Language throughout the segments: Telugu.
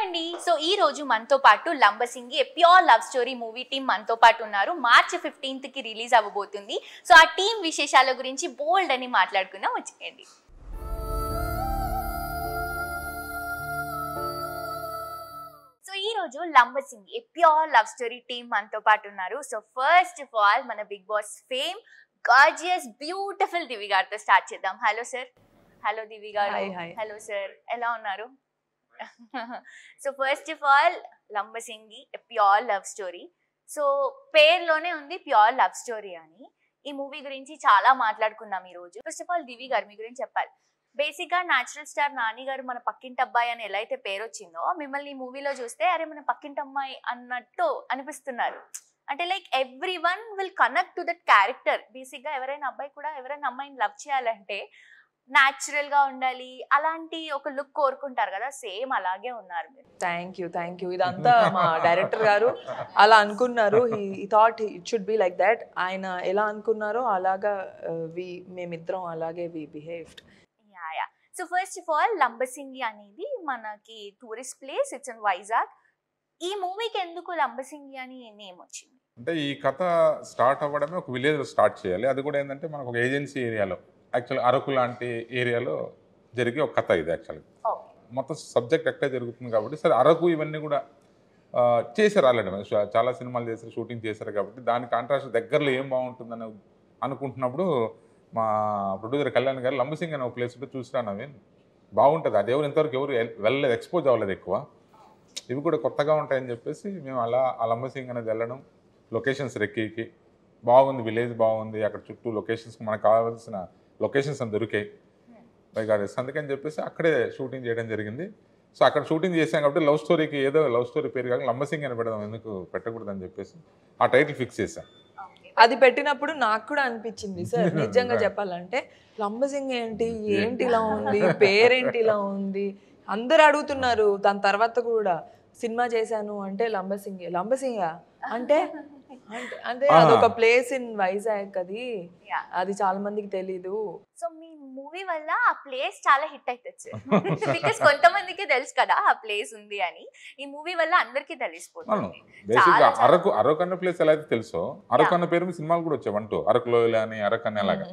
అండి. సో ఈ రోజు మనతో పాటు Lambasingi pure love story movie team మనతో పాటు ఉన్నారు. మార్చి 15th కి రిలీజ్ అవ్వబోతుంది. సో ఆ టీం విశేషాల గురించి బోల్డ్ అని మాట్లాడుకుందాం, వచ్చేయండి. సో ఈ రోజు Lambasingi pure love story team మనతో పాటు ఉన్నారు. సో ఫస్ట్ ఆఫ్ ఆల్ మన Bigg Boss fame gorgeous beautiful Divi గారితో స్టార్ట్ చేద్దాం. Hello sir. హలో దివి గారు. హలో సార్, ఎలా ఉన్నారు? So first of all Lambasingi pure love story. So పేరులోనే ఉంది ప్యూర్ లవ్ స్టోరీ అని. ఈ మూవీ గురించి చాలా మాట్లాడుకున్నాం ఈ రోజు. ఫస్ట్ ఆఫ్ ఆల్ దివి గారు మీ గురించి చెప్పాలి. బేసిక్ గా న్యాచురల్ స్టార్ నాని గారు మన పక్కింటి అబ్బాయి అని ఎలా అయితే పేరు వచ్చిందో, మిమ్మల్ని ఈ మూవీలో చూస్తే అరే మన పక్కింటి అమ్మాయి అన్నట్టు అనిపిస్తున్నారు. అంటే like every one will connect to that character. Basic గా ఎవరైనా అబ్బాయి కూడా ఎవరైనా అమ్మాయిని లవ్ చేయాలంటే న్యాచురల్ గా ఉండాలి, అలాంటి ఒక లుక్ కోరుకుంటారు కదా, సేమ్ అలాగే ఉన్నారు మీరు. థ్యాంక్ యూ ఇదంతా మా డైరెక్టర్ గారు అలా అనుకున్నారు. He thought it should be like that. ఆయన ఎలా అనుకున్నారో అలాగా మేమిద్దరం అలాగే we behaved. Yeah. So first of all Lambasingi అనేది మనకి tourist place, it's in Vizag. ఈ మూవీకి ఎందుకు లంబసింగి అని నేమ్ వచ్చింది? అంటే ఈ కథ స్టార్ట్ అవ్వడమే ఒక విలేజ్ స్టార్ట్ చేయాలి. అది కూడా ఏంటంటే మనకు ఒక ఏజెన్సీ ఏరియాలో, యాక్చువల్లీ అరకు లాంటి ఏరియాలో జరిగే ఒక కథ ఇది. యాక్చువల్గా మొత్తం సబ్జెక్ట్ ఎక్కడ జరుగుతుంది కాబట్టి సరే అరకు ఇవన్నీ కూడా చేశారు ఆల్రెడీ. చాలా సినిమాలు చేశారు, షూటింగ్ చేశారు కాబట్టి దాని కాంట్రాస్ట్ దగ్గరలో ఏం బాగుంటుందని అనుకుంటున్నప్పుడు మా ప్రొడ్యూసర్ కళ్యాణ్ గారు లంబసింగి అనే ఒక ప్లేస్ ఉంటే చూసినా నవీన్ బాగుంటుంది, అది ఇంతవరకు ఎవరు వెళ్ళలేదు, ఎక్స్పోజ్ అవ్వలేదు ఎక్కువ, ఇవి కూడా కొత్తగా ఉంటాయని చెప్పేసి మేము అలా ఆ లంబసింగి అనేది వెళ్ళడం, లొకేషన్స్ రెక్కి బాగుంది, విలేజ్ బాగుంది, అక్కడ చుట్టూ లొకేషన్స్ మనకు కావాల్సిన లొకేషన్స్ అని దొరికాయి బైగాడేసి, అందుకని చెప్పేసి అక్కడే షూటింగ్ చేయడం జరిగింది. సో అక్కడ షూటింగ్ చేసాం కాబట్టి లవ్ స్టోరీకి ఏదో లవ్ స్టోరీ పేరు కాక లంబసింగి అని పెడదాం, ఎందుకు పెట్టకూడదని చెప్పేసి ఆ టైటిల్ ఫిక్స్ చేశాం. అది పెట్టినప్పుడు నాకు కూడా అనిపించింది సార్, నిజంగా చెప్పాలంటే లంబసింగి ఏంటి ఇలా ఉంది, పేరేంటి ఇలా ఉంది, అందరు అడుగుతున్నారు. దాని తర్వాత కూడా సినిమా చేశాను అంటే లంబసింగా అంటే అంటే అదొక ప్లేస్ ఇన్ వైజాగ్, అది చాలా మందికి తెలీదు. సో మీ మూవీ వల్ల ఆ ప్లేస్ చాలా హిట్ అవుతుంది బికాస్ కొంతమందికి తెలుసు కదా ఆ ప్లేస్ ఉంది అని. ఈ మూవీ వల్ల అందరికీ తెలిసిపోతుంది. బేసిక్గా అరకు అన్న ప్లేస్ ఎలా అయితే తెలుసో, అరకు అన్న పేరు సినిమాలు కూడా వచ్చాయి, అంటూ అరకులో అని అరకు అని అలాగా.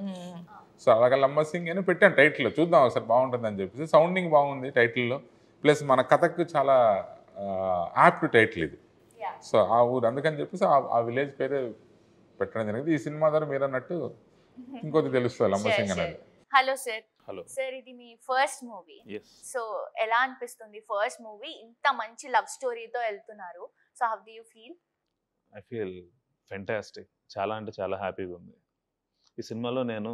సో అలాగే లంబసింగి అని పెట్టాను టైటిల్లో, చూద్దాం ఒకసారి బాగుంటుంది అని చెప్పేసి. సౌండింగ్ బాగుంది టైటిల్లో, ప్లస్ మన కథకు చాలా యాప్ట్ టైటిల్ ఇది. సో ఆ ఊరు, అందుకని చెప్పేసి ఆ విలేజ్ పేరే పెట్టడం జరిగింది. ఈ సినిమా ద్వారా మీరు అన్నట్టు ఇంకొకటి తెలుస్తుంది లంబసింగి అనేది. Hello sir. హలో సార్, ఇది మీ ఫస్ట్ మూవీ. సో ఎలా అనిపిస్తుంది ఫస్ట్ మూవీ ఇంత మంచి లవ్ స్టోరీతో వెళ్తున్నారు? So how do you feel? I feel fantastic, చాలా అంటే చాలా హ్యాపీగా ఉంది. ఈ సినిమాలో నేను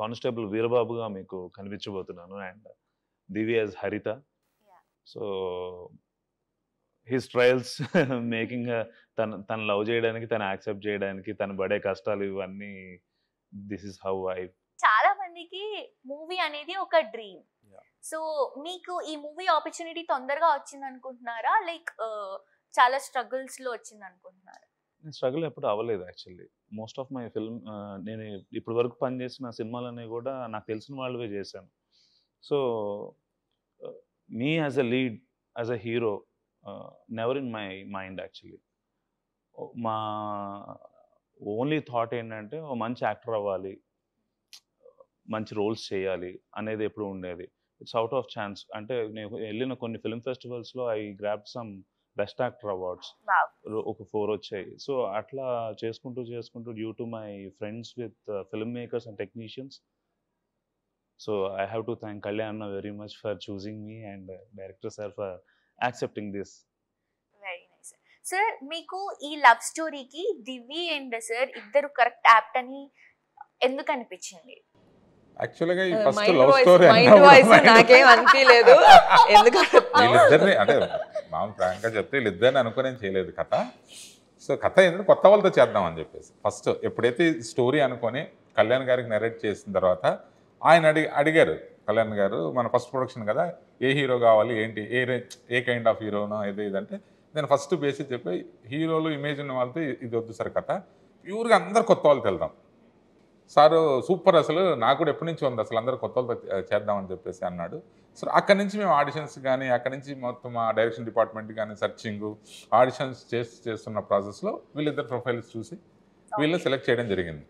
కానిస్టేబుల్ వీరబాబుగా మీకు కనిపించబోతున్నాను అండ్ దివి యాజ్ హరిత. సో హిస్ ట్రయల్స్ మేకింగ్ తను లవ్ చేయడానికి, తను యాక్సెప్ట్ చేయడానికి, తను పడే కష్టాలు, ఇవన్నీ దిస్ ఇస్ హౌ ఐ. చాలా మందికి మూవీ అనేది ఒక డ్రీమ్. సో మీకు ఈ మూవీ ఆపర్చునిటీ తొందరగా వచ్చింది అనుకుంటున్నారా, లైక్ చాలా స్ట్రగుల్స్ లో వచ్చింది అనుకుంటున్నారా? స్ట్రగుల్ ఎప్పుడు అవ్వలేదు actually. Most of my film, నేను ఇప్పటి వరకు పనిచేసిన సినిమాలన్నీ కూడా నాకు తెలిసిన వాళ్ళవే చేశాను. So me as a lead, as a hero, never in my mind actually. మా ఓన్లీ థాట్ ఏంటంటే ఓ మంచి యాక్టర్ అవ్వాలి, మంచి రోల్స్ చేయాలి అనేది ఎప్పుడు ఉండేది. It's out of chance. అంటే నేను వెళ్ళిన కొన్ని ఫిల్మ్ ఫెస్టివల్స్లో I grab some best actor awards, ఒక 4 వచ్చాయి. సో అట్లా చేసుకుంటూ due to my friends with film makers and technicians. So I have to thank Kalyan very much for choosing me and director sir for accepting this. Very nice sir. మీకు ఈ లవ్ స్టోరీకి దివి అండ్ సార్ ఇద్దరు కరెక్ట్ యాప్ట్ అని ఎందుకు అనిపించింది? యాక్చువల్గా ఈ ఫస్ట్ లవ్ స్టోరీ నాకేం అనిపించలేదు, ఎందుకంటే వీళ్ళిద్దరిని అంటే మామూలు ప్రాంక్గా చెప్తే వీళ్ళిద్దరిని అనుకుని ఏం చేయలేదు కథ. సో కథ ఏంటంటే కొత్త వాళ్ళతో చేద్దాం అని చెప్పేసి ఫస్ట్ ఎప్పుడైతే స్టోరీ అనుకొని కళ్యాణ్ గారికి నెరేట్ చేసిన తర్వాత ఆయన అడిగారు కళ్యాణ్ గారు, మన ఫస్ట్ ప్రొడక్షన్ కదా, ఏ హీరో కావాలి ఏంటి, ఏ కైండ్ ఆఫ్ హీరోనో ఇదంటే నేను ఫస్ట్ బేసిక్ చెప్పి హీరోలు ఇమేజ్ ఉన్న వాళ్ళతో ఇది వద్దు సార్ కథ, ప్యూర్గా అందరు కొత్త వాళ్ళతో వెళ్దాం. సారు సూపర్, అసలు నాకు కూడా ఎప్పటి నుంచి ఉంది, అసలు అందరూ కొత్త వాళ్ళతో చేద్దామని చెప్పేసి అన్నాడు. సో అక్కడి నుంచి మేము ఆడిషన్స్ కానీ అక్కడి నుంచి మొత్తం ఆ డైరెక్షన్ డిపార్ట్మెంట్ కానీ సర్చింగ్ ఆడిషన్స్ చేస్తున్న ప్రాసెస్లో వీళ్ళిద్దరు ప్రొఫైల్స్ చూసి వీళ్ళని సెలెక్ట్ చేయడం జరిగింది.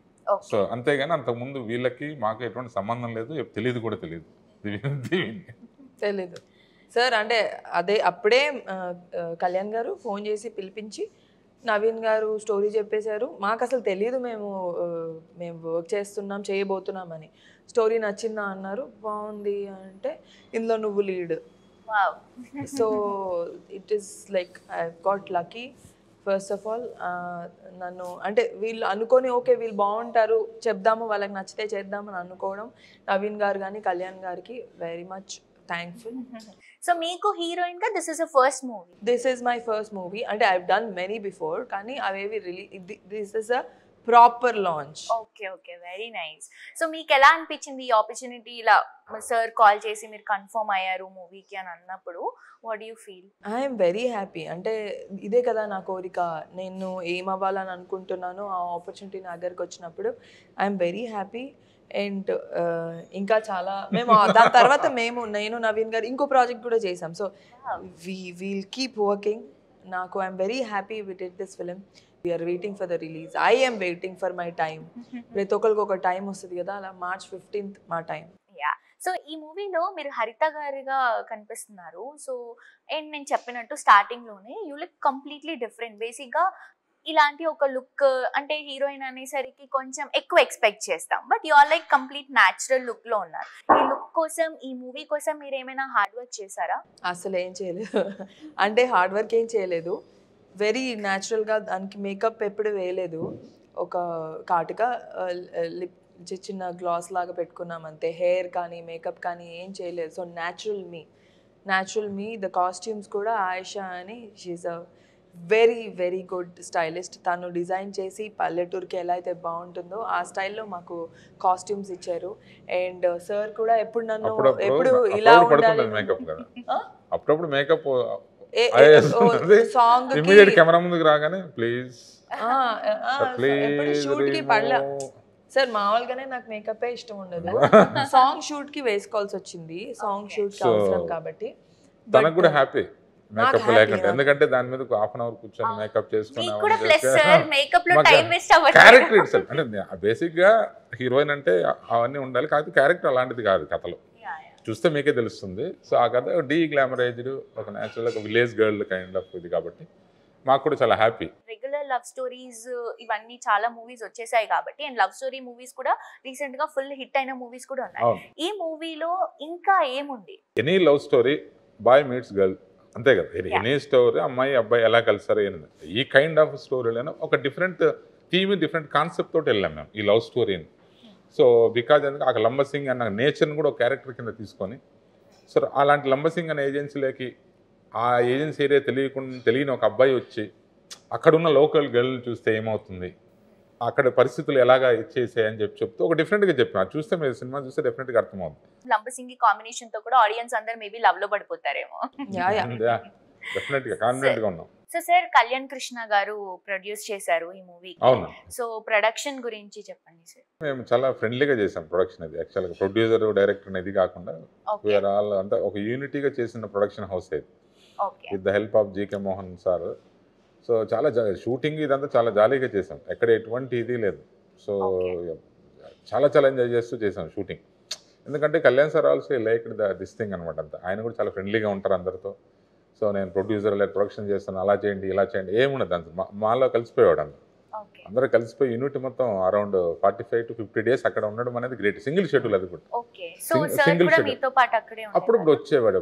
సో అంతేగాని అంతకుముందు వీళ్ళకి మాకు ఎటువంటి సంబంధం లేదు, తెలియదు కూడా తెలియదు. తెలీదు సార్. అంటే అప్పుడే కళ్యాణ్ గారు ఫోన్ చేసి పిలిపించి నవీన్ గారు స్టోరీ చెప్పేశారు. మాకు అసలు తెలియదు మేము వర్క్ చేస్తున్నాం చేయబోతున్నామని. స్టోరీ నచ్చిందా అన్నారు, బాగుంది అంటే ఇందులో నువ్వు lead. So it is like I got lucky. First of all నన్ను అంటే వీళ్ళు అనుకొని ఓకే వీళ్ళు బాగుంటారు చెప్దాము వాళ్ళకి నచ్చితే చేద్దామని అనుకోవడం నవీన్ గారు కానీ కళ్యాణ్ గారికి వెరీ మచ్ థ్యాంక్ఫుల్. సో మీకు హీరోయిన్ గా this is a first movie? This is my first movie. అంటే ఐ డన్ మెనీ బిఫోర్ కానీ అవేవి this is a proper launch. Okay okay, very nice. So మీకు ఎలా అనిపించింది ఈ ఆపర్చునిటీ? ఇలా సార్ కాల్ చేసి మీరు కన్ఫర్మ్ అయ్యారు మూవీకి అని అన్నప్పుడు what do you feel? I'm very happy. అంటే ఇదే కదా నా కోరిక, నేను ఏం అవ్వాలని అనుకుంటున్నానో ఆ ఆపర్చునిటీ నా దగ్గరకు వచ్చినప్పుడు ఐఎమ్ వెరీ హ్యాపీ. అండ్ ఇంకా చాలా మేము దాని తర్వాత నేను నవీన్ గారు ఇంకో ప్రాజెక్ట్ కూడా చేసాం. So we'll keep working. నాకు I'm very happy with it this film. We're waiting for the release. I am waiting for my time. ప్రతి ఒక్కరికి ఒక టైం వస్తుంది కదా, అలా March 15th మా టైం. సో ఈ మూవీలో మీరు హరిత గారిగా కనిపిస్తున్నారు. సో అండ్ నేను చెప్పినట్టు స్టార్టింగ్ లోనే you look completely different. Basic గా ఇలాంటి ఒక లుక్ అంటే హీరోయిన్ అనేసరికి కొంచెం ఎక్కువ ఎక్స్పెక్ట్ చేస్తాం, but you are like complete natural look లో ఉన్నారు. ఈ లుక్ కోసం ఈ మూవీ కోసం మీరు ఏమైనా హార్డ్ వర్క్ చేశారా? అసలు ఏం చేయలేదు. అంటే హార్డ్ వర్క్ ఏం చేయలేదు. వెరీ న్యాచురల్గా దానికి మేకప్ ఎప్పుడు వేయలేదు. ఒక కాటుగా లిప్ చిన్న గ్లాస్ లాగా పెట్టుకున్నాం అంతే. హెయిర్ కానీ మేకప్ కానీ ఏం చేయలేదు. So natural me. The costumes కూడా ఆయిషా అని, she's a very very good stylist. తను డిజైన్ చేసి పల్లెటూరుకి ఎలా అయితే బాగుంటుందో ఆ స్టైల్లో మాకు కాస్ట్యూమ్స్ ఇచ్చారు. అండ్ సార్ కూడా ఎప్పుడు నన్ను ఎప్పుడు ఇలా ఉండాలి అప్పుడప్పుడు మేకప్ సాంగ్ కెమెరా ముందుకు రాగానే ప్లీజ్ షూట్ కి పడలా సార్. మామూలుగానే నాకు మేకప్ ఇష్టం ఉండదు. సాంగ్ షూట్ కి వేసుకోవాల్సి వచ్చింది. సాంగ్ షూట్ కి అవసరం కాబట్టి తనకు కూడా హ్యాపీ మేకప్ లేకుండా. ఎందుకంటే దాని మీద హాఫ్ అన్ అవర్ కూర్చొని మేకప్ చేసుకున్నాం. క్యారెక్టర్ ఇట్ సెల్ఫ్ అంటే బేసిక్ గా హీరోయిన్ అంటే అవన్నీ ఉండాలి. కాకపోతే క్యారెక్టర్ అలాంటిది కాదు కథలో. చూస్తే మీకే తెలుస్తుంది. సో ఆ కథ డీ గ్లామరైజ్డ్, ఒక న్యాచురల్ ఒక విలేజ్ గర్ల్ కైండ్ ఆఫ్ ఇది కాబట్టి మాకు కూడా చాలా హ్యాపీ. రెగ్యులర్ లవ్ స్టోరీస్ ఇవన్నీ చాలా మూవీస్ వచ్చేసాయి కాబట్టి, అండ్ లవ్ స్టోరీ మూవీస్ కూడా రీసెంట్ గా ఫుల్ హిట్ అయిన మూవీస్ కూడా ఉన్నాయి. ఈ మూవీలో ఇంకా ఏముంది? Any love story boy meets girl అంతే కదా. ఎనీ స్టోరీ అమ్మాయి అబ్బాయి ఎలా కలిసారు ఏంది, ఈ కైండ్ ఆఫ్ స్టోరీలో ఒక డిఫరెంట్ థీమ్ డిఫరెంట్ కాన్సెప్ట్ తోటి వెళ్ళాం మేము ఈ లవ్ స్టోరీని. సో బికాజ్ ఎందుకంటే ఆ లంబసింగ్ అన్న నేచర్ని కూడా ఒక క్యారెక్టర్ కింద తీసుకొని, సో అలాంటి లంబసింగ్ అనే ఏజెన్సీలోకి ఆ ఏజెన్సీ ఏరియా తెలియని ఒక అబ్బాయి వచ్చి అక్కడున్న లోకల్ గర్ల్ చూస్తే ఏమవుతుంది, అక్కడ పరిస్థితులు ఎలాగా ఇచ్చేసాయని చెప్తూ ఒక డిఫరెంట్గా చెప్పాను. చూస్తే మీరు సినిమా చూస్తే డెఫినెట్గా అర్థమవుతుంది. లంబసింగి కాంబినేషన్ తో కూడా ఆడియన్స్ అందరూ మేబీ లవ్ లో పడిపోతారేమో. డెఫినెట్గా కాన్ఫిడెంట్ గా ఉన్నాం. సో సార్ కళ్యాణ్ కృష్ణ గారు ప్రొడ్యూస్ చేశారు ఈ మూవీ. అవును. సో ప్రొడక్షన్ గురించి చెప్పండి సార్. మేము చాలా ఫ్రెండ్లీగా చేసాం ప్రొడక్షన్. అది యాక్చువల్గా ప్రొడ్యూసర్ డైరెక్టర్ అనేది కాకుండా వీఆర్ ఆల్ అంతా ఒక యూనిటీగా చేసిన ప్రొడక్షన్ హౌస్ ఇది, with the help of GK Mohan sir. So చాలా షూటింగ్ ఇదంతా చాలా జాలీగా చేసాం, ఎక్కడ ఎటువంటి ఇది లేదు. సో చాలా చాలా ఎంజాయ్ చేస్తూ చేసాం షూటింగ్. ఎందుకంటే Kalyan sir also like this thing అనమాట. అంతా ఆయన కూడా చాలా ఫ్రెండ్లీగా ఉంటారు అందరితో. సో నేను ప్రొడ్యూసర్ లేదు ప్రొడక్షన్ చేస్తాను, అలా చేయండి ఇలా చేయండి ఏమున్నది అంత మాలో కలిసిపోయాడు. అందరూ కలిసిపోయి యూనిట్ మొత్తం అరౌండ్ 45 to 50 days అక్కడ ఉండడం అనేది గ్రేట్. సింగిల్ షెడ్యూల్ అది కూడా. Single schedule. అప్పుడప్పుడు వచ్చేవాడు,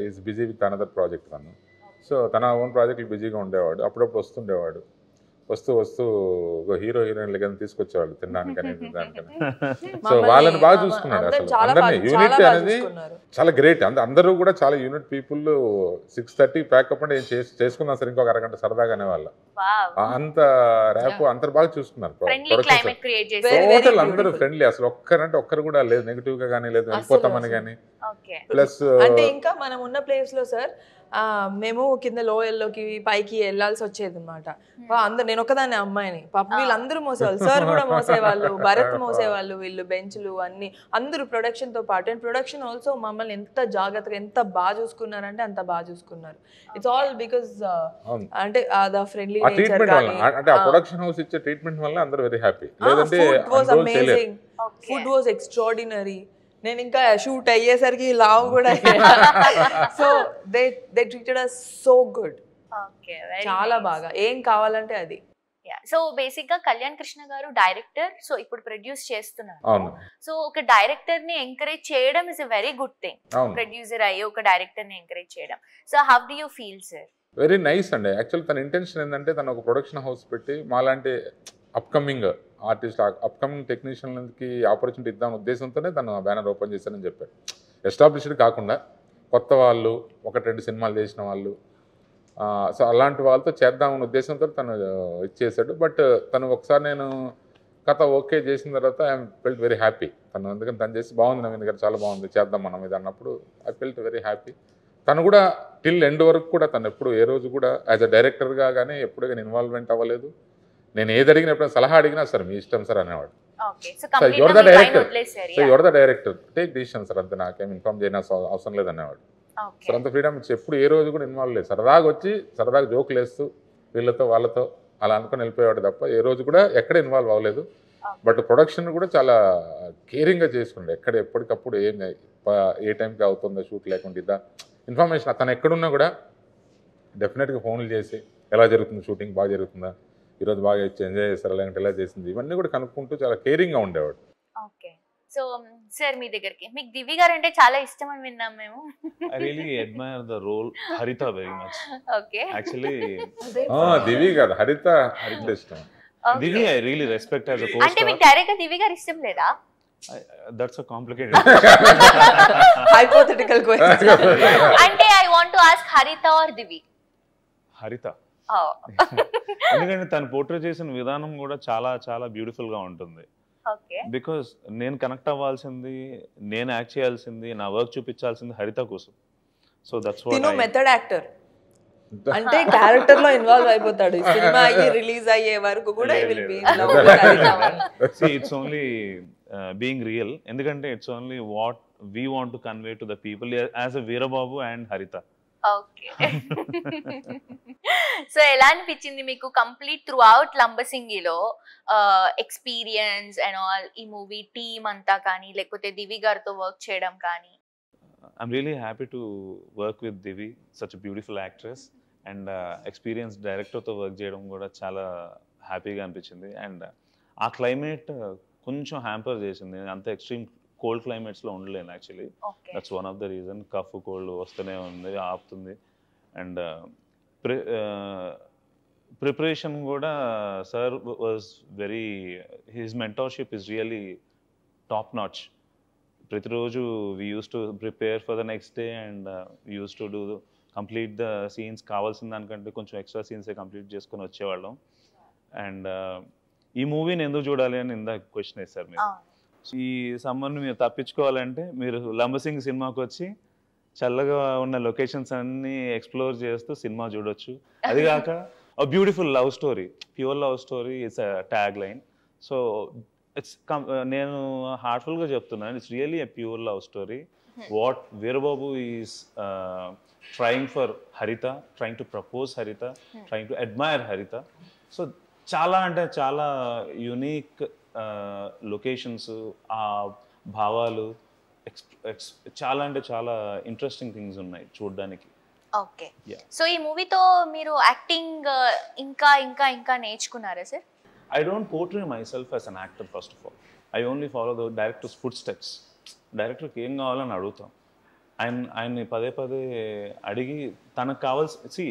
is busy with another project తను. సో తన ఓన్ ప్రాజెక్టులు బిజీగా ఉండేవాడు. అప్పుడప్పుడు వస్తుండేవాడు. వస్తూ హీరో హీరోయిన్లు కానీ తీసుకొచ్చేవాళ్ళు తినడానికని దానికని. సో వాళ్ళని బాగా చూసుకున్నాడు. అసలు అందరినీ యూనిట్ అనేది చాలా గ్రేట్. అందరూ కూడా చాలా యూనిట్ పీపుల్. 6:30 ప్యాకప్ అంటే ఏం చేసుకున్నాం సార్, ఇంకొక అరగంట సరదాగానే వాళ్ళ అంత ర్యాప్ అంత బాగా చూసుకున్నారు. టోటల్ అందరూ ఫ్రెండ్లీ. అసలు ఒక్కరంటే ఒక్కరు కూడా లేదు నెగిటివ్ గా కానీ లేదు వెళ్ళిపోతామని కానీ. ప్లస్ అంటే ఇంకా మనం ఉన్న ప్లేస్ లో సార్ మేము కింద లోయల్లోకి పైకి వెళ్ళాల్సి వచ్చేది అనమాట. అందరు, నేను ఒక్కదాన్ని అమ్మాయిని, పాప వీళ్ళందరూ మోసేవాళ్ళు, సార్ కూడా మోసేవాళ్ళు, భరత్ మోసేవాళ్ళు, వీళ్ళు బెంచ్లు అన్ని అందరూ ప్రొడక్షన్తో పాటు. అండ్ ప్రొడక్షన్ ఆల్సో మమ్మల్ని ఎంత జాగ్రత్తగా ఎంత బాగా చూసుకున్నారంటే అంత బాగా చూసుకున్నారు. ఇట్స్ ఆల్ బికాస్ అంటే ద ఫ్రెండ్లీ నేచర్ కానీ అంటే ఆ ప్రొడక్షన్ హౌస్ ఇచ్చే ట్రీట్మెంట్ వల్ల అందరూ వెరీ హ్యాపీ. లేదంటే food was amazing, food was extraordinary. నేను ఇంకా షూట్ అయ్యేసరికి లావు కూడా so they treated us so good, చాలా బాగా. ఏం కావాలంటే అది. సో బేసిక్ గా కళ్యాణ్ కృష్ణ గారు డైరెక్టర్, సో ఇప్పుడు ప్రొడ్యూస్ చేస్తున్నారు. సో ఒక డైరెక్టర్ ని ఎంకరేజ్ చేయడం is a very good thing. Producer అయ్యి ఒక డైరెక్టర్ ని ఎంకరేజ్ చేయడం. So how do you feel sir? Very nice అండి. యాక్చువల్ తన ఇంటెన్షన్ ఏంటంటే తను ఒక ప్రొడక్షన్ హౌస్ పెట్టి మాలాంటి అప్కమింగ్ ఆర్టిస్ట్, అప్కమింగ్ టెక్నీషియన్కి ఆపర్చునిటీ ఇద్దామని ఉద్దేశంతోనే తను బ్యానర్ ఓపెన్ చేశానని చెప్పాడు. ఎస్టాబ్లిష్డ్ కాకుండా కొత్త వాళ్ళు, 1-2 సినిమాలు చేసిన వాళ్ళు, సో అలాంటి వాళ్ళతో చేద్దామన్న ఉద్దేశంతో తను ఇచ్చేసాడు. బట్ తను ఒకసారి నేను కథ ఓకే చేసిన తర్వాత ఐ ఫెల్ట్ వెరీ హ్యాపీ. తను అందుకని తను చేసి బాగుంది నవీన్ గారు, చాలా బాగుంది, చేద్దాం మనం ఇది అన్నప్పుడు ఐ ఫెల్ట్ వెరీ హ్యాపీ. తను కూడా టిల్ ఎండ్ వరకు కూడా తను ఎప్పుడు ఏ రోజు కూడా యాజ్ అ డైరెక్టర్గా కానీ ఎప్పుడు కానీ ఇన్వాల్వ్మెంట్ అవ్వలేదు. నేను ఏది అడిగిన ఎప్పుడైనా సలహా అడిగినా సార్ మీ ఇష్టం సార్ అనేవాడు. Sir your the director, so your the director, take decision sir, అంతే, నాకేం ఇన్ఫార్మ్ చేయని అవసరం లేదనేవాడు. సార్ అంత ఫ్రీడమ్ ఇచ్చి ఎప్పుడు ఏ రోజు కూడా ఇన్వాల్వ్ లేదు. సరదాగా వచ్చి సరదాగా జోకులు వేస్తూ వీళ్ళతో వాళ్ళతో అలా అనుకుని వెళ్ళిపోయేవాడు తప్ప ఏ రోజు కూడా ఎక్కడ ఇన్వాల్వ్ అవ్వలేదు. బట్ ప్రొడక్షన్ కూడా చాలా కేరింగ్గా చేసుకుండే. ఎక్కడ ఎప్పటికప్పుడు ఏ టైంకి అవుతుందో షూట్ లేకుండా ఇద్దా ఇన్ఫర్మేషన్. తను ఎక్కడున్నా కూడా డెఫినెట్గా ఫోన్లు చేసి ఎలా జరుగుతుంది షూటింగ్, బాగా జరుగుతుందా, ఈరోజు బాగా ఎంజాయ్ చేస్తారా, లేదంటే ఎలా చేసింది, ఇవన్నీ కూడా కనుక్కుంటూ చాలా కేరింగ్గా ఉండేవాడు. ఓకే. సో సార్ మీ దగ్గరికి మీకు దివి గారు అంటే చాలా ఇష్టం అని విన్నాం మేము. I really admire the role Haritha very much. Okay. Actually, దివి కాదు, హరిత ఇష్టం. Divi I really respect as a co-star. అంటే మీకు డైరెక్ట్ గా దివి గారు ఇష్టం లేదా? That's a complicated hypothetical question. అంటే I want to ask Haritha or Divi. Haritha. ఎందుకంటే తను పోర్ట్రే చేసిన విధానం కూడా చాలా చాలా బ్యూటిఫుల్ గా ఉంటుంది. బికాస్ నేను కనెక్ట్ అవ్వాల్సింది, నేను యాక్ట్ చేయాల్సింది, నా వర్క్ చూపించాల్సింది హరిత కోసం. So that's what. Method actor అంటే క్యారెక్టర్ లో ఇన్వాల్వ్ అయిపోతాడు. సినిమా అయ్యి రిలీజ్ అయ్యే వరకు కూడా ఇట్స్ ఓన్లీ బీయింగ్ రియల్. ఎందుకంటే it's only what we want to convey to the people as a Veerababu and Haritha. Okay. So ఎలా అనిపించింది మీకు కంప్లీట్ త్రూ అవుట్ లంబసింగిలో ఎక్స్పీరియన్స్ అండ్ ఆల్, ఈ మూవీ టీమ్ అంతా కానీ లేకపోతే దివి గారితో వర్క్ చేయడం కానీ? I'm really happy to work with Divi, such beautiful actress. And experience డైరెక్టర్తో వర్క్ చేయడం కూడా చాలా హ్యాపీగా అనిపించింది. అండ్ ఆ క్లైమేట్ కొంచెం హ్యాంపర్ చేసింది. అంత ఎక్స్ట్రీమ్ కోల్డ్ క్లైమేట్స్లో ఉండలేను actually. That's one of the reason. Cough cold వస్తూనే ఉంది, ఆపుతుంది. అండ్ ప్రిపరేషన్ కూడా sir was very, his mentorship is really top notch. ప్రతిరోజు we use to prepare for the next day and we use to do complete the scenes. కావాల్సిన దానికంటే కొంచెం ఎక్స్ట్రా సీన్సే కంప్లీట్ చేసుకొని వచ్చేవాళ్ళం. అండ్ ఈ మూవీని ఎందుకు చూడాలి అని ఇందాక క్వశ్చన్ వేశారు మీరు. ఈ సమ్మర్ని మీరు తప్పించుకోవాలంటే మీరు లంబసింగ్ సినిమాకి వచ్చి చల్లగా ఉన్న లొకేషన్స్ అన్ని ఎక్స్ప్లోర్ చేస్తూ సినిమా చూడొచ్చు. అది కాక beautiful love story, pure love story it's tag line. So it's నేను హార్ట్ఫుల్గా చెప్తున్నాను, it's really a pure love story. What Veerababu is trying for హరిత, ట్రయింగ్ టు ప్రపోజ్ హరిత, ట్రయింగ్ టు అడ్మైర్ హరిత. సో చాలా అంటే చాలా యునీక్ లొకేషన్స్, ఆ భావాలు, చాలా అంటే చాలా ఇంట్రెస్టింగ్ థింగ్స్ ఉన్నాయి చూడడానికి. ఓకే. సో ఈ మూవీతో మీరు యాక్టింగ్ ఇంకా ఇంకా ఇంకా నేర్చుకున్నారా sir? I don't portray myself as an actor first of all. I only follow the director's footsteps. డైరెక్టర్కి ఏం కావాలని అడుగుతాం. ఆయన్ని పదే పదే అడిగి తనకు కావాల్సి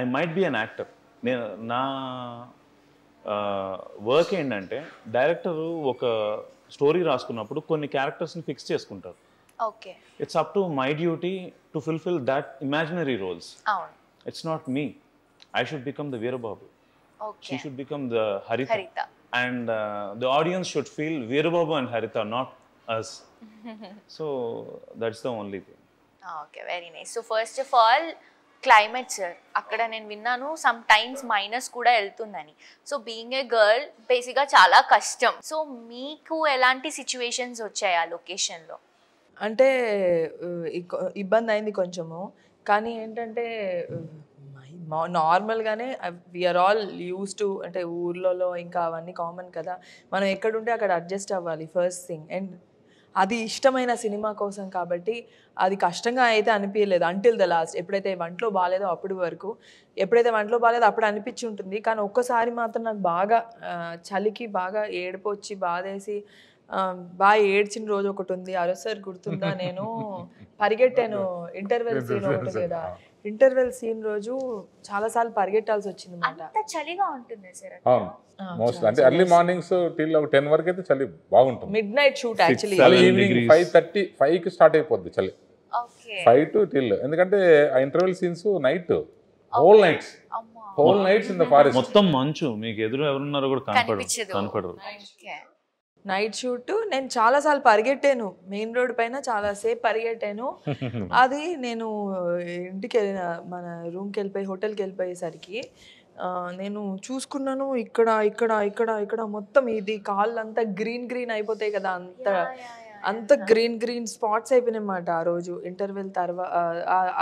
I might be an actor. నేను నా వర్క్ ఏంటంటే డైరెక్టరు ఒక స్టోరీ రాసుకున్నప్పుడు కొన్ని క్యారెక్టర్స్ని ఫిక్స్ చేసుకుంటారు. Okay. It's up to my duty to fulfil that imaginary roles. It's not me. I should become the Veerababu. She should become the Haritha. And the audience should feel Veerababu and Haritha, not us. So that's the only thing. Okay, very nice. So first of all, climate sir అక్కడ నేను విన్నాను సమ్ టైమ్స్ మైనస్ కూడా వెళ్తుందని. సో బీయింగ్ ఏ గర్ల్ బేసిక్గా చాలా కష్టం. సో మీకు ఎలాంటి సిచ్యువేషన్స్ వచ్చాయి ఆ లొకేషన్లో? అంటే ఇబ్బంది అయింది కొంచెము, కానీ ఏంటంటే నార్మల్గానే వీఆర్ ఆల్ యూస్ టు, అంటే ఊర్లలో ఇంకా అవన్నీ కామన్ కదా, మనం ఎక్కడుంటే అక్కడ అడ్జస్ట్ అవ్వాలి ఫస్ట్ థింగ్. అండ్ అది ఇష్టమైన సినిమా కోసం కాబట్టి అది కష్టంగా అయితే అనిపించలేదు అంటిల్ ద లాస్ట్. ఎప్పుడైతే వంటలో బాగాలేదో అప్పుడు వరకు, ఎప్పుడైతే వంటలో బాగాలేదో అప్పుడు అనిపించి ఉంటుంది. కానీ ఒక్కసారి మాత్రం నాకు బాగా చలికి బాగా ఏడుపు వచ్చి బాధేసి బాగా ఏడ్చిన రోజు ఒకటి ఉంది. అరొసారి గుర్తుందా, నేను పరిగెట్టాను ఇంటర్వెల్ సీన్ ఒకటి కదా, ఇంటర్వెల్ సీన్ రోజు చాలాసార్లు పరిగెట్టాల్సి వచ్చింది అన్నమాట. చలిగా ఉంటుంది సార్ మోస్ట్ అంటే ఎర్లీ మార్నింగ్స్ టిల్ 10 వరకు అయితే చలి బాగుంటుంది. Midnight shoot actually evening 5:30 start అయిపోద్ది చలి, 5 to till. ఎందుకంటే ఆ interval scenes night, whole nights in the forest, మొత్తం మంచు, మీకు ఎదురు ఎవరున్నారో కూడా కనపడరు. Night shoot. నేను చాలాసార్లు పరిగెట్టాను మెయిన్ రోడ్ పైన, చాలాసేపు పరిగెట్టాను. అది నేను ఇంటికి వెళ్ళిన మన రూమ్కి వెళ్ళిపోయి హోటల్కి వెళ్ళిపోయేసరికి నేను చూసుకున్నాను ఇక్కడ ఇక్కడ ఇక్కడ ఇక్కడ మొత్తం ఇది కాళ్ళు అంతా గ్రీన్ అయిపోతాయి కదా, అంత గ్రీన్ స్పాట్స్ అయిపోయినాయి అన్నమాట ఆ రోజు ఇంటర్వెల్ తర్వాత.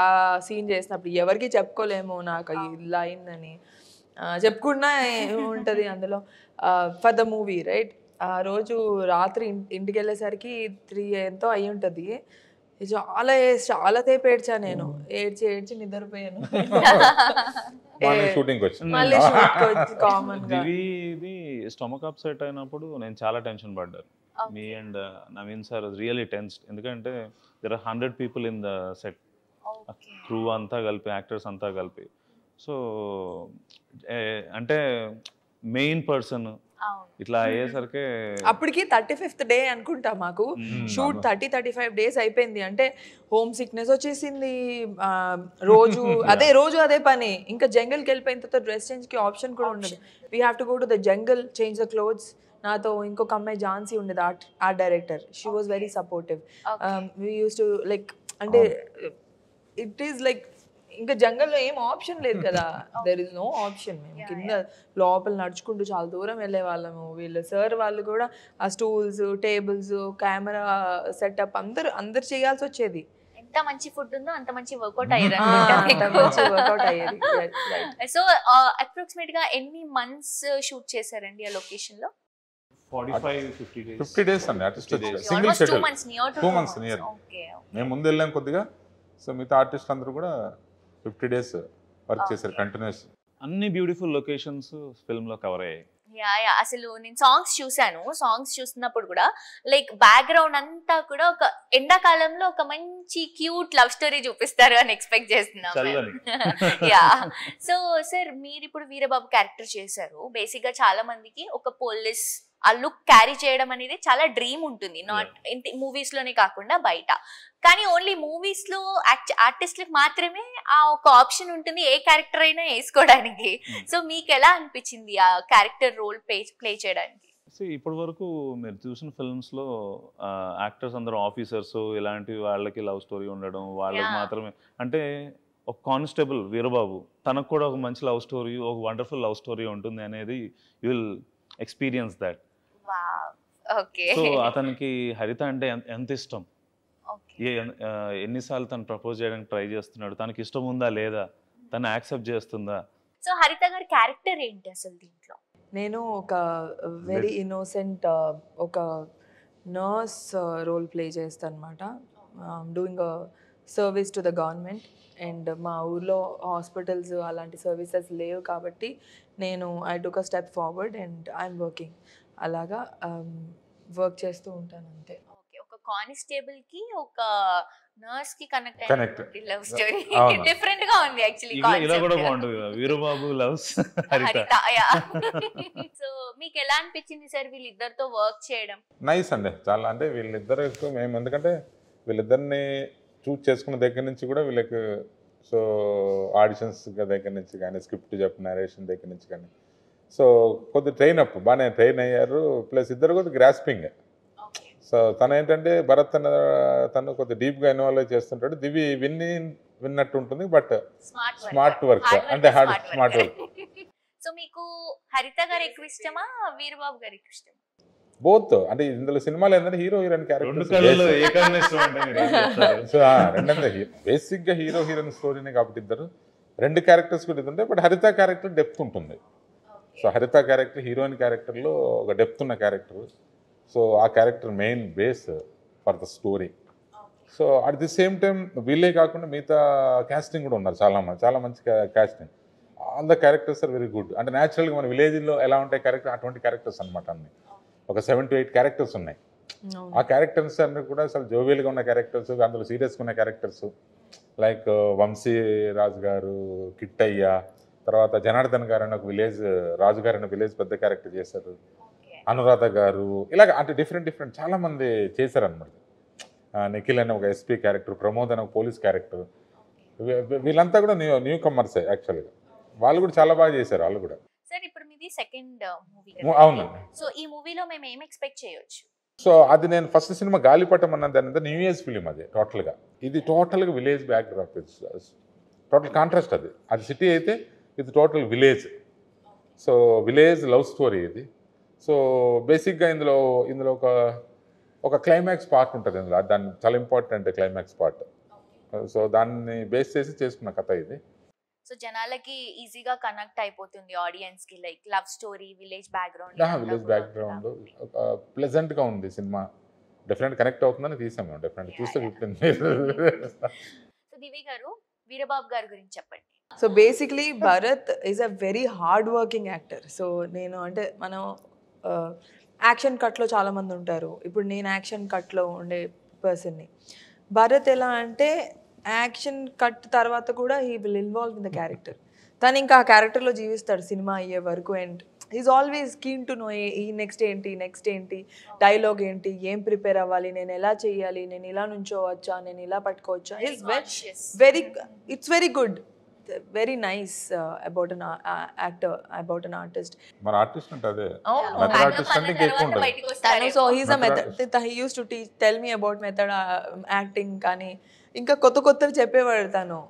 ఆ సీన్ చేసినప్పుడు ఎవరికి చెప్పుకోలేము నాకు ఇలా అయిందని, చెప్పుకున్నా ఏముంటుంది అందులో. ఫర్ ద మూవీ రైట్, ఆ రోజు రాత్రి ఇంటికి వెళ్ళేసరికి 3 ఎంతో అయి ఉంటుంది. చాలా సేపు ఏడ్చా నేను, ఏడ్చి నిద్రపోయాను. మళ్ళీ కామన్ గా ఇది స్టమక్ అప్సెట్ అయినప్పుడు నేను చాలా టెన్షన్ పడ్డాను. Me and Naveen sir really tensed, ఎందుకంటే there are 100 people in the set, crew అంతా కలిపి, యాక్టర్స్ అంతా కలిపి. సో అంటే మెయిన్ పర్సన్ ఇట్లా అయ్యేసరికి అప్పటికి 35th డే అనుకుంటా మాకు షూట్. 35 days అయిపోయింది. అంటే హోమ్ సిక్నెస్ వచ్చేసింది రోజు అదే పని. ఇంకా జంగల్కి వెళ్ళిపోయిన తర్వాత డ్రెస్ చేంజ్కి ఆప్షన్ కూడా ఉండదు. We have to go to the jungle, change the clothes. నాతో ఇంకొక అమ్మాయి ఝాన్సీ ఉండేది, art director. She was very supportive. We use to like, అంటే ఇట్ ఈస్ లైక్ ఇంకా జంగల్లో ఏం ఆప్షన్ లేదు కదా, దెర్ ఇస్ నో ఆప్షన్. మేము కింద లోపల నడుచుకుంటూ చాలా దూరం వెళ్ళే వాళ్ళము. వీళ్ళు సార్ వాళ్ళు కూడా ఆ స్టూల్స్, టేబుల్స్, కెమెరా సెటప్ అందరు చేయాల్సి వచ్చేది. ఎంత మంచి ఫుడ్ ఉందో అంత మంచి వర్కౌట్ అయ్యేది. సో అప్రాక్సిమేట్ గా ఎన్ని మంత్స్ షూట్ చేశారండి ఆ లొకేషన్ లో? 50 days అండి. Single schedule 2 months near. మేము ముందు వెళ్ళాం కొద్దిగా. సో మిగతా ఆర్టిస్ట్ అందరూ కూడా 50 days వర్క్ చేశారు కంటిన్యూస్. అన్ని బ్యూటిఫుల్ లొకేషన్స్ ఫిల్మ్ లో కవర్ అయ్యాయి. అసలు నేను సాంగ్స్ చూసాను. సాంగ్స్ చూస్తున్నప్పుడు కూడా లైక్ బ్యాక్గ్రౌండ్ అంతా కూడా ఒక ఎండాకాలంలో ఒక మంచి క్యూట్ లవ్ స్టోరీ చూపిస్తారు అని ఎక్స్పెక్ట్ చేస్తున్నాను. సో సార్ మీరు ఇప్పుడు వీరబాబు క్యారెక్టర్ చేశారు. బేసిక్ గా చాలా మందికి ఒక పోలీస్ ఆ లుక్ క్యారీ చేయడం అనేది చాలా డ్రీమ్ ఉంటుంది, నాట్ మూవీస్ లోనే కాకుండా బయట. కానీ ఓన్లీ మూవీస్ లో ఆర్టిస్ట్లకు మాత్రమే ఆ ఒక ఆప్షన్ ఉంటుంది, ఏ క్యారెక్టర్ అయినా వేసుకోవడానికి. సో మీకు ఎలా అనిపించింది ఆ క్యారెక్టర్ రోల్ ప్లే చేయడానికి? ఇప్పటి వరకు మీరు చూసిన ఫిల్మ్స్ లో యాక్టర్స్ అందరూ ఆఫీసర్స్, ఇలాంటి వాళ్ళకి లవ్ స్టోరీ ఉండడం, వాళ్ళకి మాత్రమే. అంటే ఒక కానిస్టేబుల్ వీరబాబు, తనకు కూడా ఒక మంచి లవ్ స్టోరీ, ఒక వండర్ఫుల్ లవ్ స్టోరీ ఉంటుంది అనేది you will experience that. So అతనికి హరిత అంటే ఎంత ఇష్టం, ఎన్నిసార్లు తను ప్రపోజ్ చేయడానికి ట్రై చేస్తున్నాడు, తనకి ఇష్టం ఉందా లేదా, తను యాక్సెప్ట్ చేస్తుందా. సో హరిత గారి క్యారెక్టర్ ఏంటి అసలు దీంట్లో? నేను ఒక వెరీ ఇన్నోసెంట్ ఒక నర్స్ రోల్ ప్లే చేస్తాను అనమాట. Doing service to the government. And మా ఊర్లో హాస్పిటల్స్ అలాంటి సర్వీసెస్ లేవు కాబట్టి నేను I took a step forward and I'm working. అలాగా వర్క్ చేస్తూ ఉంటాను అంతే. ఒక కానిస్టేబుల్ కి ఒక నర్స్ కి కనెక్ట్ లవ్ స్టోరీ డిఫరెంట్ గా ఉంది యాక్చువల్లీ. ఇలా కూడా బాగుంటుంది వీరబాబు లవ్స్ హరిత. సో మీకు ఎలా అనిపించింది సార్ వీళ్ళిద్దరితో వర్క్ చేయడం? నైస్ అండి చాలా. అంటే వీళ్ళిద్దరు మేము ఎందుకంటే వీళ్ళిద్దరిని చూస్ చేసుకున్న దగ్గర నుంచి కూడా వీళ్ళకి సో ఆడిషన్స్ దగ్గర నుంచి కానీ, స్క్రిప్ట్ చెప్పిన నరేషన్ దగ్గర నుంచి కానీ, సో కొద్దిగా బాగానే ట్రైన్ అయ్యారు. ప్లస్ ఇద్దరు కొద్దిగా గ్రాస్పింగ్. సో తను ఏంటంటే భరత్ తను కొద్దిగా డీప్గా ఇన్వాల్వ్ చేస్తుంటాడు. దివి విన్నట్టు ఉంటుంది, బట్ స్మార్ట్ స్మార్ట్ వర్క్ అంటే హార్డ్ స్మార్ట్ వర్క్. సో మీకు హరిత గారు ఎక్కువ ఇష్టమా, వీరబాబు గారు ఎక్కువ ఇష్టమా? బోత్. అంటే ఇందులో సినిమాలు ఏంటంటే హీరో హీరోయిన్ రెండు కళ్ళలో క్యారెక్టర్ ఏకాన్ని ఇష్టం అంటే మీరు ఏం చెప్తారు? సో రెండంటే బేసిక్ గా హీరో హీరోయిన్ స్టోరీనే కాబట్టి ఇద్దరు రెండు క్యారెక్టర్స్ కూడా ఇది ఉంటాయి, బట్ హరిత క్యారెక్టర్ డెప్త్ ఉంటుంది. సో హరిత క్యారెక్టర్ హీరోయిన్ క్యారెక్టర్లో ఒక డెప్త్ ఉన్న క్యారెక్టర్. సో ఆ character main base for the story. So at the same time వీళ్ళే కాకుండా మిగతా క్యాస్టింగ్ కూడా ఉన్నారు చాలా మంచి casting. All the characters are very good. అంటే న్యాచురల్గా మన విలేజ్లో ఎలా ఉంటాయి క్యారెక్టర్ అటువంటి క్యారెక్టర్స్ అనమాట. అన్ని ఒక 7 to 8 క్యారెక్టర్స్ ఉన్నాయి. ఆ క్యారెక్టర్స్ అన్ని కూడా అసలు జోవియల్గా ఉన్న క్యారెక్టర్స్, అందులో సీరియస్గా ఉన్న క్యారెక్టర్స్ లైక్ వంశీ రాజు గారు, కిట్టయ్య, తర్వాత జనార్దన్ గారు అని ఒక విలేజ్, రాజు గారు అనే విలేజ్ పెద్ద క్యారెక్టర్ చేశారు, అనురాధ గారు, ఇలాగ అంటే డిఫరెంట్ చాలా మంది చేశారనమాట. నిఖిల్ అనే ఒక ఎస్పీ క్యారెక్టర్, ప్రమోద్ అనే ఒక పోలీస్ క్యారెక్టర్, వీళ్ళంతా కూడా న్యూ కమర్సే యాక్చువల్గా. వాళ్ళు కూడా చాలా బాగా చేశారు వాళ్ళు కూడా. సార్ ఇప్పుడు మీది సెకండ్ మూవీ, అవునండి. సో ఈ మూవీలో మేము ఏం ఎక్స్పెక్ట్ చేయొచ్చు? సో అది నేను ఫస్ట్ సినిమా గాలిపటం అన్న దాని న్యూ ఇయర్స్ ఫిలిం. అది టోటల్గా ఇది టోటల్గా village back drop. Total contrast. అది సిటీ అయితే ఇది total village. So village love story ఇది. సో బేసిక్గా ఇందులో ఒక క్లైమాక్స్ పార్ట్ ఉంటుంది ఇందులో. దాన్ని చాలా ఇంపార్టెంట్ క్లైమాక్స్ పార్ట్. సో దాన్ని బేస్ చేసి చేసుకున్న కథ ఇది. సో జనాలకి ఈజీగా కనెక్ట్ అయిపోతుంది ఆడియన్స్ కి, like love story, village background. Village background ప్లెజెంట్గా ఉంది సినిమా. డెఫినెట్ కనెక్ట్ అవుతుందని తీసాం మేము. డెఫినెట్ చూస్తే 15 సో దివి గారు, వీరబాబు గారి గురించి చెప్పండి. So basically Bharat is a very hard working actor. So నేను అంటే మనం యాక్షన్ కట్లో చాలామంది ఉంటారు, ఇప్పుడు నేను యాక్షన్ కట్లో ఉండే పర్సన్ని. భరత్ ఎలా అంటే యాక్షన్ కట్ తర్వాత కూడా he will involve in the character. తను ఇంకా ఆ క్యారెక్టర్లో జీవిస్తాడు సినిమా అయ్యే వరకు. And is always keen to know ఈ నెక్స్ట్ ఏంటి, డైలాగ్ ఏంటి, ఏం ప్రిపేర్ అవ్వాలి, నేను ఎలా చేయాలి, నేను ఇలా నుంచోవచ్చా, నేను ఇలా పట్టుకోవచ్చా. Is very it's very good, very nice about an actor, about an artist. మన ఆర్టిస్ట్ అంటే అదే మెథడ్ ఆర్టిస్ట్ అంటే ఎక్కువ ఉంటుంది. So he's a method, he use to tell me about method acting. కానీ ఇంకా కొత్తవి చెప్పేవాడు తను.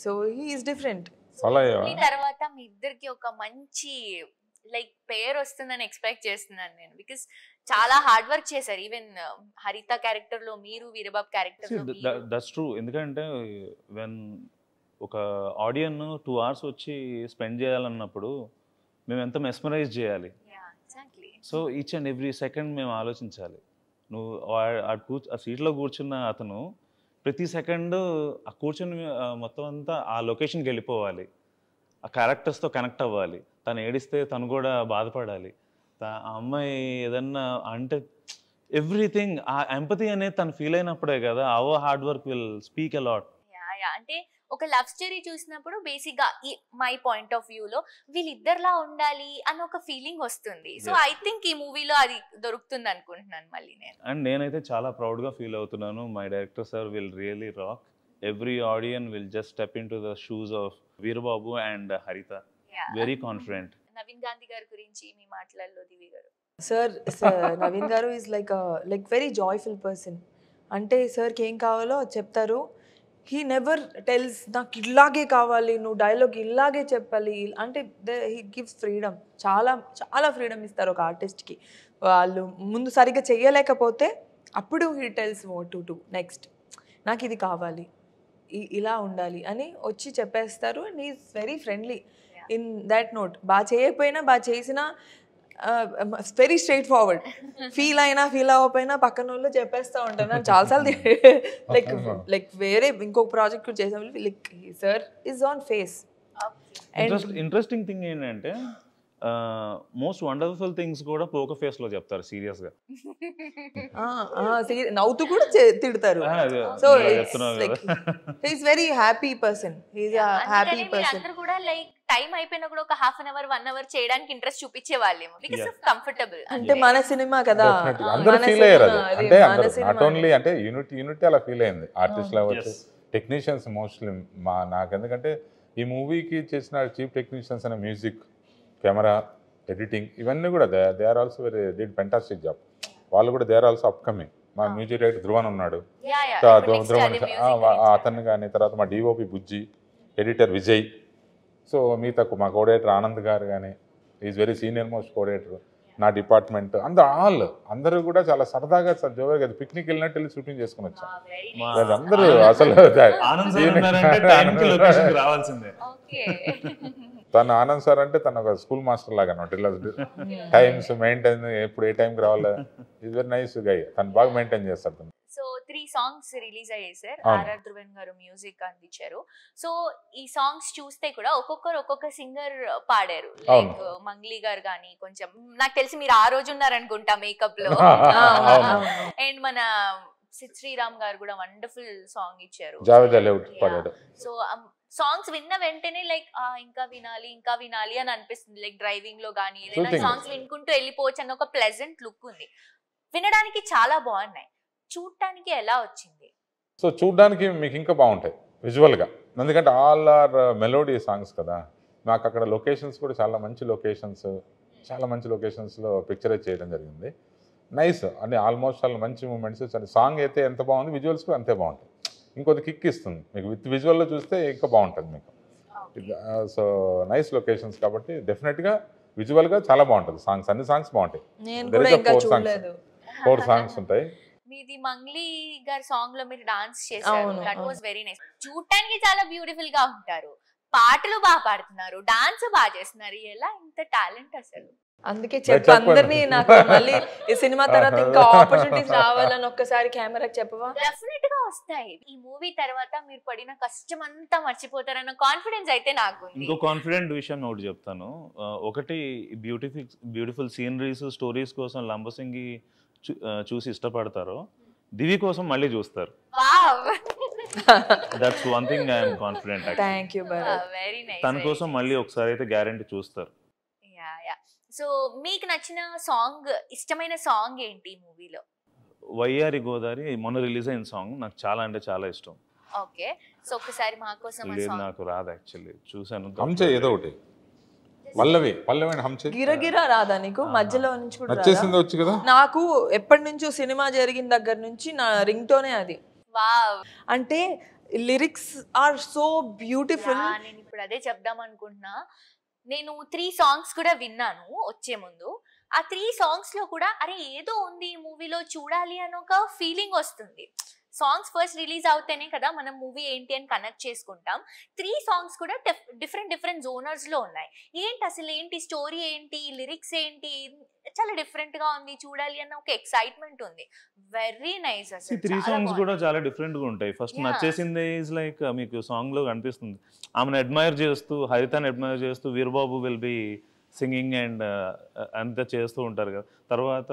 So he is different. ఈ తర్వాత మీ ఇద్దరికి ఒక మంచి లైక్ పేరు వస్తుందని ఎక్స్పెక్ట్ చేస్తున్నాను నేను, బికాస్ చాలా హార్డ్ వర్క్ చేశారు. ఈవెన్ హరిత క్యారెక్టర్ లో మీరు, వీరబాబు క్యారెక్టర్ లో మీరు. That's true. ఎందుకంటే వెన్ ఒక ఆడియన్ 2 hours వచ్చి స్పెండ్ చేయాలన్నప్పుడు మేము ఎంత మెస్మరైజ్ చేయాలి. So each and every second మేము ఆలోచించాలి. నువ్వు ఆ సీట్లో కూర్చున్న అతను ప్రతి సెకండ్ ఆ కూర్చుని మొత్తం అంతా ఆ లొకేషన్కి వెళ్ళిపోవాలి, ఆ క్యారెక్టర్స్తో కనెక్ట్ అవ్వాలి. తను ఏడిస్తే తను కూడా బాధపడాలి, ఆ అమ్మాయి ఏదన్నా అంటే ఎవ్రీథింగ్ ఆ ఎంపతి అనేది తను ఫీల్ అయినప్పుడే కదా hour hard work will speak a lot. అంటే ఒక లవ్ స్టోరీ చూసినప్పుడు బేసిక్ గా మై పాయింట్ ఆఫ్ వ్యూ లో వీళ్ళిద్దరిలా ఉండాలి అని ఒక ఫీలింగ్ వస్తుంది. సో ఐ థింక్ ఈ మూవీలో అది దొరుకుతుంది అనుకుంటున్నాను మళ్ళీ నేను. అండ్ నేనైతే చాలా ప్రౌడ్ గా ఫీల్ అవుతున్నాను. My director sir will really rock. Every audience will just step in to the shoes of Veerababu and Haritha. Very confident. Naveen Gandhi గారి గురించి మీ మాటలలో దివి గారు. సార్ నవీన్ గారు is like very joyful person. అంటే సార్కి ఏం కావాలో చెప్తారు. హీ నెవర్ టెల్స్ నాకు ఇలాగే కావాలి, నువ్వు డైలాగ్ ఇలాగే చెప్పాలి అంటే. హీ గివ్స్ ఫ్రీడమ్, చాలా ఫ్రీడమ్ ఇస్తారు ఒక ఆర్టిస్ట్కి. వాళ్ళు ముందు సరిగ్గా చెయ్యలేకపోతే అప్పుడు he tells what to do next, నాకు ఇది కావాలి, ఇలా ఉండాలి అని వచ్చి చెప్పేస్తారు. And is very friendly in that note. బాగా చేయకపోయినా బాగా చేసినా వెరీ స్ట్రైట్ ఫార్వర్డ్. ఫీల్ అవ్వకపోయినా పక్కన వాళ్ళు చెప్పేస్తూ ఉంటాను. చాలాసార్లు లైక్ వేరే ఇంకొక ప్రాజెక్ట్ చేసాం, like sir is on face. Interesting thing ఏంటంటే మోస్ట్ వండర్ఫుల్ థింగ్స్ కూడా పోకర్ ఫేస్ లో చెప్తారు సీరియస్ గా. నవ్వుతూ కూడా తిడతారు. So is very happy person. Is a happy person. అందరూ కూడా లైక్ టైం అయిపోయినా కూడా ఒక ½ hour 1 hour చేయడానికి ఇంట్రెస్ట్ చూపించే వాళ్ళేమో, బికాస్ ఆఫ్ కంఫర్టబుల్. అంటే మన సినిమా కదా, అందరూ ఫీల్ అయ్యారు. అంటే నాట్ ఓన్లీ అంటే యూనిటీ అలా ఫీల్ అయింది. ఆర్టిస్ట్ అవ్వచ్చు, టెక్నీషియన్స్ మోస్ట్లీ నాకు. ఎందుకంటే ఈ మూవీకి చేసిన చీఫ్ టెక్నీషియన్స్ అనే మ్యూజిక్, కెమెరా, ఎడిటింగ్ ఇవన్నీ కూడా they are also did fantastic job. వాళ్ళు కూడా దే ఆర్ ఆల్సో అప్కమింగ్. మా మ్యూజిక్ డైరెక్టర్ ధ్రువన్ ఉన్నాడు, Yeah, yeah. ఇప్పుడు next ధ్రువన్ అదే music గురించి. అతన్ని కానీ, తర్వాత మా డిఓపి బుజ్జి, ఎడిటర్ విజయ్, సో మిగతా మా కోఆర్డినేటర్ ఆనంద్ గారు కానీ, is very senior most coordinator, నా డిపార్ట్మెంట్ అందరూ కూడా చాలా సరదాగా జోరుగా పిక్నిక్ వెళ్ళినట్టు వెళ్ళి షూటింగ్ చేసుకుని వచ్చాం. Wow, very మా nice. అందరూ అసలు ఆనంద్ సార్ ఉన్నారంటే టైంకి లొకేషన్కి రావాల్సిందే. Okay. తను ఆనంద్ సార్ అంటే తను ఒక స్కూల్ మాస్టర్ లాగా అనమాట. ఇలా టైమ్స్ మెయింటైన్, ఎప్పుడు ఏ టైంకి రావాలో, ఈజ్ వెరీ నైస్ గై. తను బాగా మెయింటైన్ చేస్తారు తను. సో 3 సాంగ్స్ రిలీజ్ అయ్యాయి సార్. అవును. ఆర్ఆర్ ధ్రువన్ గారు మ్యూజిక్ అందించారు. సో ఈ సాంగ్స్ చూస్తే కూడా ఒక్కొక్క సింగర్ పాడారు. అవును. లైక్ మంగ్లీ గారు కానీ, కొంచెం నాకు తెలిసి మీరు ఆ రోజు ఉన్నారనుకుంటా మేకప్ లో. అవును. అండ్ మన సిద్ శ్రీరామ్ గారు కూడా వండర్ఫుల్ సాంగ్ ఇచ్చారు. జావేద్ అలీ పాడాడు. సో సాంగ్స్ విన్న వెంటనే లైక్ ఇంకా వినాలి అని అనిపిస్తుంది. లైక్ డ్రైవింగ్ లో కానీ ఏదైనా Soothing. సాంగ్స్ వినుకుంటూ వెళ్ళిపోవచ్చు అన్న ఒక ప్లెజెంట్ లుక్ ఉంది. వినడానికి చాలా బాగున్నాయి. చూడటానికి ఎలా వచ్చింది? సో చూడ్డానికి మీకు ఇంకా బాగుంటాయి విజువల్గా, ఎందుకంటే ఆల్ ఆర్ మెలోడీ సాంగ్స్ కదా. మాకు అక్కడ లొకేషన్స్ కూడా చాలా మంచి లొకేషన్స్లో పిక్చరైజ్ చేయడం జరిగింది. నైస్ అంటే ఆల్మోస్ట్ చాలా మంచి మూమెంట్స్. సాంగ్ అయితే ఎంత బాగుంది, విజువల్స్ కూడా అంతే బాగుంటాయి. ఇంకొద్ది కిక్ ఇస్తుంది మీకు. విత్ విజువల్లో చూస్తే ఇంకా బాగుంటుంది మీకు. సో నైస్ లొకేషన్స్ కాబట్టి డెఫినెట్గా విజువల్గా చాలా బాగుంటుంది. సాంగ్స్, అన్ని సాంగ్స్ బాగుంటాయి. నేను There కూడా is a ఇంకా 4 songs. చూడలేదు. 4 సాంగ్స్ ఉంటాయి. మీది మంగ్లీ గారి సాంగ్ లో మీరు డాన్స్ చేశారు. అవును, దట్ అవును. Was very nice. చూడటానికి చాలా బ్యూటిఫుల్ గా ఉంటారు, పాటలు బాగా పాడుతున్నారు, డాన్స్ బాగా చేస్తున్నారు. ఎలా ఇంత టాలెంట్ అసలు? అందుకే చెప్పండి. అందరినీ నాకు మళ్ళీ ఈ సినిమా తర్వాత ఇంకా ఆపర్చునిటీస్ రావాలని ఒక్కసారి కెమెరాకి చెప్పవా? డెఫినెట్ గా వస్తాయి. ఈ మూవీ తర్వాత మీరు పడిన కష్టం అంతా మర్చిపోతారన్న కాన్ఫిడెన్స్ అయితే నాకు ఉంది. ఇంకో కాన్ఫిడెంట్ విషయం ఒకటి చెప్తాను. ఒకటి బ్యూటిఫుల్ సీనరీస్, స్టోరీస్ కోసం లంబసింగి చూసి ఇష్టపడతారో దివి కోసం మళ్ళీ చూస్తారు. Wow, that's one thing I'm confident. Thank you Bharat. Very nice. తన కోసం మళ్ళీ ఒకసారి అయితే గ్యారంటీ చూస్తారు. యా. సో మీకు నచ్చిన సాంగ్, ఇష్టమైన సాంగ్ ఏంటి ఈ మూవీలో? వయ్యారి గోదారి మొన్న రిలీజ్ అయిన సాంగ్ నాకు చాలా అంటే చాలా ఇష్టం. ఓకే, సో ఒకసారి మా కోసం ఆ లేదు, సాంగ్. నాకు రాదు యాక్చువల్లీ. చూసాను. హంచే ఏదో ఒకటి. పల్లవి అండ్ హంచే. గిరగిరా రాదా నీకు? మధ్యలో నుంచి కూడా రాదా? నచ్చేసింది వచ్చు కదా. నాకు ఎప్పటి నుంచో సినిమా జరిగిన దగ్గర నుంచి నా రింగ్ టోనే అది. వావ్, అంటే లిరిక్స్ ఆర్ సో బ్యూటిఫుల్. నేను ఇప్పుడు అదే చెప్దాం అనుకుంటున్నా. నేను 3 సాంగ్స్ కూడా విన్నాను వచ్చే ముందు. ఆ 3 సాంగ్స్ లో కూడా అరే ఏదో ఉంది ఈ మూవీలో, చూడాలి అని ఒక ఫీలింగ్ వస్తుంది. సాంగ్స్ ఫస్ట్ రిలీజ్ అవుతేనే కదా మనం మూవీ ఏంటి అని కనెక్ట్ చేసుకుంటాం. 3 సాంగ్స్ కూడా డిఫరెంట్ జోనర్స్ లో ఉన్నాయి. ఏంటి అసలు, ఏంటి స్టోరీ, ఏంటి లిరిక్స్, ఏంటి చాలా డిఫరెంట్ గా ఉంది, చూడాలి అన్న ఒక ఎక్సైట్మెంట్ ఉంది. వెరీ నైస్ అసలు. 3 సాంగ్స్ కూడా చాలా డిఫరెంట్ గా ఉంటాయి. First Yeah. నచ్చేసింది ఈజ్ లైక్ మీకు సాంగ్ లో కనిపిస్తుంది ఆమెను అడ్మైర్ చేస్తూ, హరితని అడ్మైర్ చేస్తూ Veerababu will be singing and అంతా చేస్తూ ఉంటారు కదా. తర్వాత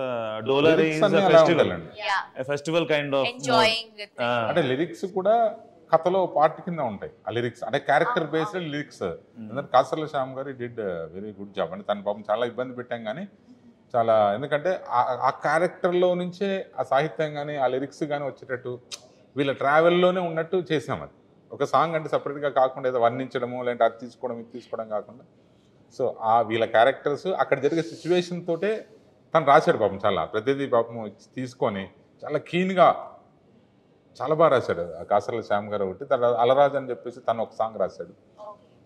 డోలరీ Lyrics అన్నీ అలా ఉండాలండి. Festival kind of enjoying. అంటే లిరిక్స్ కూడా కథలో పార్ట్ కింద ఉంటాయి. ఆ లిరిక్స్ అంటే క్యారెక్టర్ బేస్డ్ లిరిక్స్. ఎందుకంటే కాసర్ల శ్యామ్ గారు డిడ్ వెరీ గుడ్ జాబ్. అంటే తన పాపం చాలా ఇబ్బంది పెట్టాం కానీ చాలా, ఎందుకంటే ఆ క్యారెక్టర్లో నుంచే ఆ సాహిత్యం కానీ ఆ లిరిక్స్ కానీ వచ్చేటట్టు వీళ్ళ ట్రావెల్లోనే ఉన్నట్టు చేసాం. అది ఒక సాంగ్ అంటే సపరేట్గా కాకుండా ఏదో వర్ణించడము లేదంటే అది తీసుకోవడం ఇది తీసుకోవడం కాకుండా, సో ఆ వీళ్ళ క్యారెక్టర్స్ అక్కడ జరిగే సిచ్యువేషన్ తోటే తను రాశాడు పాపం. చాలా ప్రతిదీ పాపం తీసుకొని చాలా కీన్గా చాలా బాగా రాశాడు కాసర్ల శ్యామ్ గారు. ఒకటి తర్వాత అలరాజ్ అని చెప్పేసి తను ఒక సాంగ్ రాశాడు.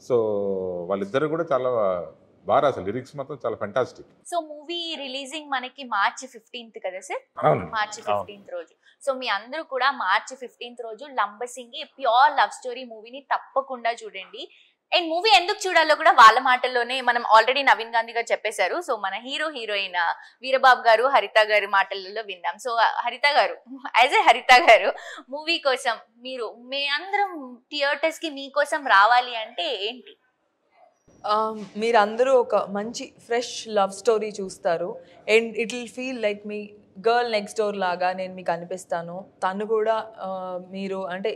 సో వాళ్ళిద్దరు కూడా చాలా బాగా రాశారు. లిరిక్స్ మాత్రం చాలా ఫెంటాస్టిక్. సో మూవీ రిలీజింగ్ మనకి మార్చి 15th కదా సార్? అవును. మార్చి 15th రోజు. సో మీ అందరూ కూడా మార్చి 15th రోజు లంబసింగి ప్యూర్ లవ్ స్టోరీ మూవీని తప్పకుండా చూడండి. అండ్ మూవీ ఎందుకు చూడాలో కూడా వాళ్ళ మాటల్లోనే మనం ఆల్రెడీ నవీన్ గాంధీ గారు చెప్పేశారు. సో మన హీరోయిన్ వీరబాబు గారు, హరిత గారి మాటలలో విందాం. సో హరిత గారు, యాజ్ ఏ హరిత గారు, మూవీ కోసం మీ అందరం థియేటర్స్ కి మీకోసం రావాలి అంటే ఏంటి? మీరందరూ ఒక మంచి ఫ్రెష్ లవ్ స్టోరీ చూస్తారు. And it will feel like me girl next door లాగా నేను మీకు అనిపిస్తాను. తను కూడా మీరు అంటే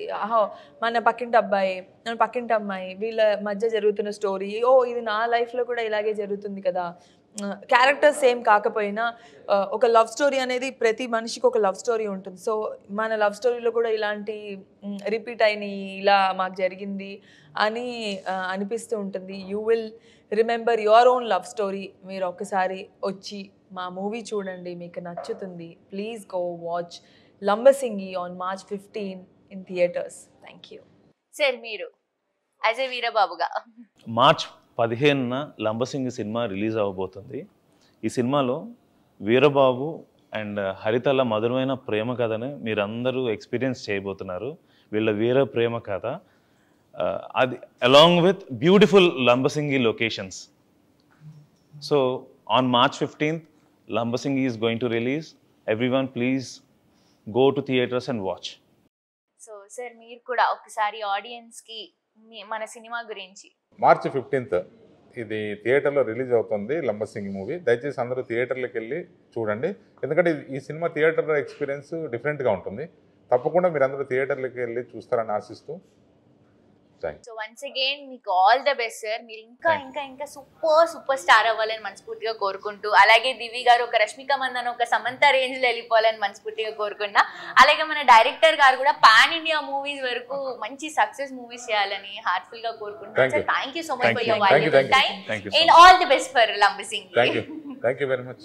మన పక్కింటి అబ్బాయి, మన పక్కింటి అమ్మాయి, వీళ్ళ మధ్య జరుగుతున్న స్టోరీ, ఇది నా లైఫ్లో కూడా ఇలాగే జరుగుతుంది కదా. క్యారెక్టర్స్ సేమ్ కాకపోయినా ఒక లవ్ స్టోరీ అనేది ప్రతి మనిషికి ఒక లవ్ స్టోరీ ఉంటుంది. సో మన లవ్ స్టోరీలో కూడా ఇలాంటి రిపీట్ అయినాయి, ఇలా మాకు జరిగింది అని అనిపిస్తూ ఉంటుంది. You will remember your own love story. మీరు ఒక్కసారి వచ్చి మా మూవీ చూడండి, మీకు నచ్చుతుంది. Please go watch Lambasingi on March 15 in theaters. Thank you. Sir మీరు యాజ్ ఎ వీరబాబుగా మార్చ్ 15న లంబసింగి సినిమా రిలీజ్ అవ్వబోతుంది. ఈ సినిమాలో వీరబాబు అండ్ హరితల మధురమైన ప్రేమ కథని మీరందరూ ఎక్స్పీరియన్స్ చేయబోతున్నారు. వీళ్ళ వీర ప్రేమ కథ, అది along with beautiful Lambasingi locations. So on March 15th, Lambasingi is going to release. Everyone please go to theaters and watch. So sir మీరు కూడా ఒకసారి ఆడియన్స్ కి మన సినిమా గురించి. మార్చి 15th ఇది థియేటర్లో రిలీజ్ అవుతుంది లంబసింగి మూవీ. దయచేసి అందరూ థియేటర్లకు వెళ్ళి చూడండి, ఎందుకంటే ఈ సినిమా థియేటర్ ఎక్స్పీరియన్స్ డిఫరెంట్గా ఉంటుంది. తప్పకుండా మీరు అందరూ థియేటర్లకు వెళ్ళి చూస్తారని ఆశిస్తూ సో వన్స్ అగైన్ మీకు ఆల్ ద బెస్ట్ సార్. మీరు ఇంకా ఇంకా ఇంకా సూపర్ స్టార్ అవ్వాలని మనస్ఫూర్తిగా కోరుకుంటూ, అలాగే దివి గారు ఒక రష్మిక మందన ఒక సమంత రేంజ్ లో వెళ్ళిపోవాలని మనస్ఫూర్తిగా కోరుకున్నా, అలాగే మన డైరెక్టర్ గారు కూడా పాన్ ఇండియా మూవీస్ వరకు మంచి సక్సెస్ మూవీస్ చేయాలని హార్ట్ఫుల్ గా కోరుకుంటున్నాను sir. Thank you so much for your valuable time and all the best for Lambasingi. Thank you very much.